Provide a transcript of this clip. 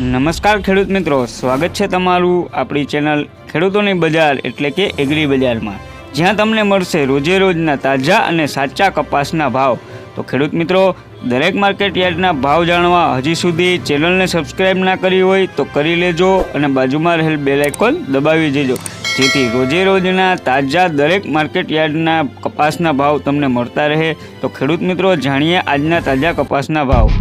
નમસ્કાર ખેડૂત મિત્રો, સ્વાગત છે તમારું આપણી ચેનલ ખેડૂતોની બજાર એટલે કે એગ્રી બજારમાં, જ્યાં તમને મળશે રોજે રોજના તાજા અને સાચા કપાસના ભાવ। તો ખેડૂત મિત્રો, દરેક માર્કેટ યાર્ડના ભાવ જાણવા હજી સુધી ચેનલને સબસ્ક્રાઈબ ના કરી હોય તો કરી લેજો અને બાજુમાં રહેલ બેલ આઇકોન દબાવી દેજો, જેથી રોજે રોજના તાજા દરેક માર્કેટ યાર્ડના કપાસના ભાવ તમને મળતા રહે। તો ખેડૂત મિત્રો, જાણીએ આજના તાજા કપાસના ભાવ।